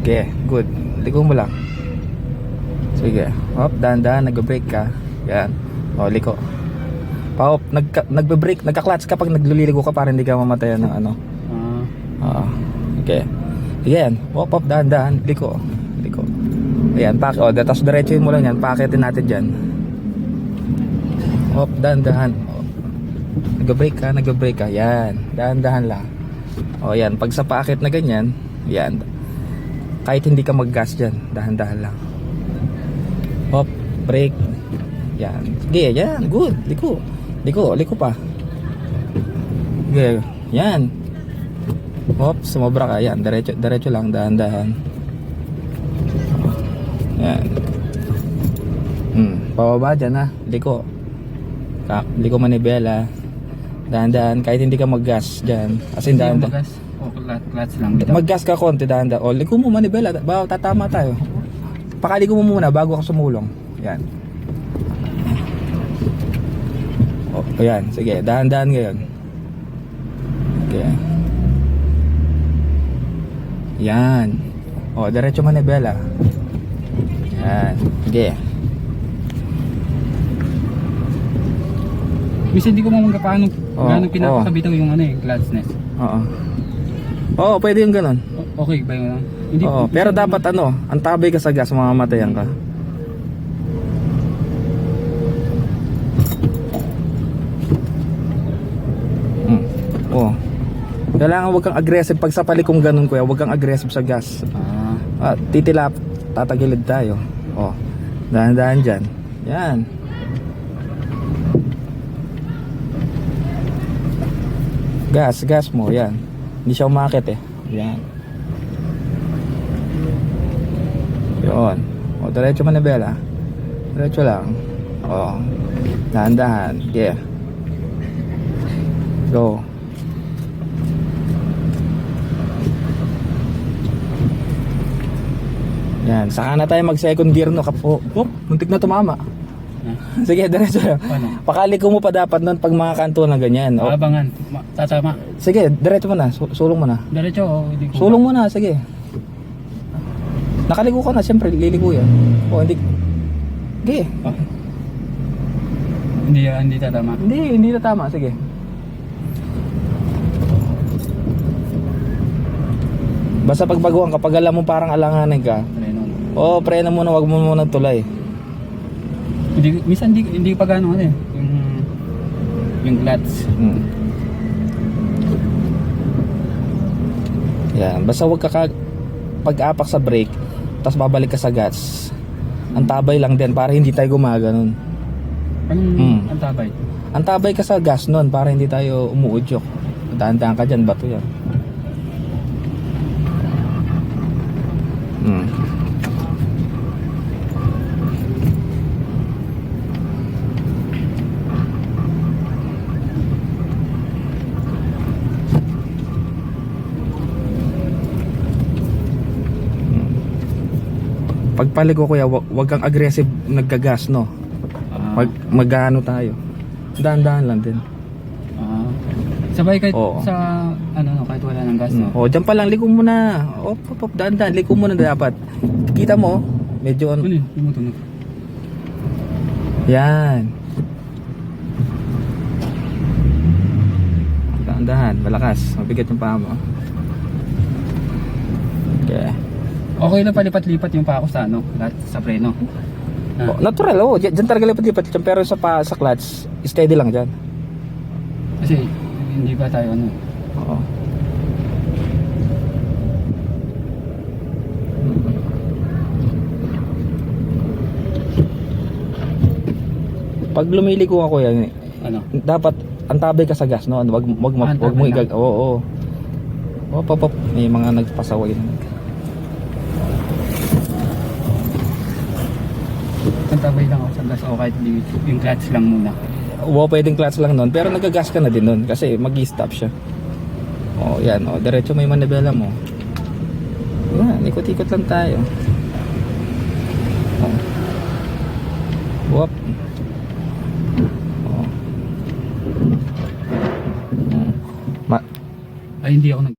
Okay, good. Liko mo lang. Sige. Hop, dahan-dahan, nag-brake ka. Yan. O, liko. Pa-hop, nagbe-brake, nagka-clutch ka pag nagliligo ka para hindi ka mamatayan ng ano. Okay. Yan. Hop, hop, dahan-dahan, liko. Liko. Ayan, tapos diretsuhin mo lang yan. Paakitin natin dyan. Hop, dahan-dahan. Nag-brake ka. Yan. Dahan-dahan lang. O, yan. Pag sa paakit na ganyan, yan. Kahit hindi ka mag-gas dyan, dahan-dahan lang. Hop, brake. Yan. Sige, yan. Good. Liko pa. Sige, yan. Hop, sumobra ka. Yan, diretso lang, dahan-dahan. Yan. Pababa dyan ha. Liko manibela. Dahan-dahan, kahit hindi ka mag-gas dyan. As in, dahan-dahan. Clutch lang. Mag-gas ka konti, dahan-dahan. O, liko mo manibela. Tatama tayo. Pakaliko mo muna bago ka sumulong. Yan. O, yan. Sige, dahan-dahan ngayon. Okay. Yan. O, diretso manibela. Yan. Sige. Minsan hindi ko mamangga paano pinapakabitaw yung clutchness. Oo, pwede yung ganun. Okay ba yun? Hindi, Oo, pero dapat ang tabay ka sa gas, mamamatayan ka. Oo. Kailangan wag kang aggressive pag sa palikong ganun, kuya. Wag kang aggressive sa gas. Titilap, tatagilid tayo. Oh. Dahan-dahan dyan. Yan. Gas mo, yan. Hindi siya umakit eh. Yan. Yun. O, diretso manibela. Diretso lang. O. Dahan-dahan. Yeah. Go. Yan. Saka na tayo mag second gear no. Muntik na tumama. Sige, diretso lang. Pakaliko mo pa dapat nun pag mga kanto na ganyan. Abangan. Tatama. Sige, diretso mo na. Sulong mo na. Diretso o hindi ko. Sulong mo na, sige. Nakaligo ka na, siyempre liligo yan. O, hindi. Sige. Hindi tatama. Hindi tatama, sige. Basta pagbaguhan kapag alam mo parang alanganin ka. Preno. Preno muna, wag mo muna tulay. Minsan hindi pa gano'n yung clutch. Yan, basta wag ka pag-apak sa brake, tapos babalik ka sa gas. Ang tabay lang din para hindi tayo gumaganon. Ang tabay? Ang tabay ka sa gas nun para hindi tayo umuudyok. Dahan-dahan ka dyan, bato yan. Pagpaliko kuya, wag kang aggressive naggagas no. Magano tayo. Dahan-dahan lang din. Sabay kahit sa kahit wala ng gas no. Diyan pa lang liko muna. Dahan-dahan, liko muna dapat. Kita mo, medyo tumutunog. Yan. Dahan-dahan, malakas. Mabigat yung paa mo. Okay. Okay lang palipat-lipat yung pa ako sa preno. Natural, diyan talaga lipat-lipat dyan, pero sa clutch, steady lang dyan. Kasi hindi ba tayo Oo. Pag lumiliko ako yan, dapat antabay ka sa gas, no? Wag mo igag. Oo. May mga nagpasaway na. Antabay lang ako sa gas o kahit yung clutch lang muna. Pwedeng clutch lang nun, pero nagagas ka na din nun kasi mag-i-stop siya. Yan, diretso may manibela mo. Yan, ikot-ikot lang tayo. Whoop. Ay, hindi ako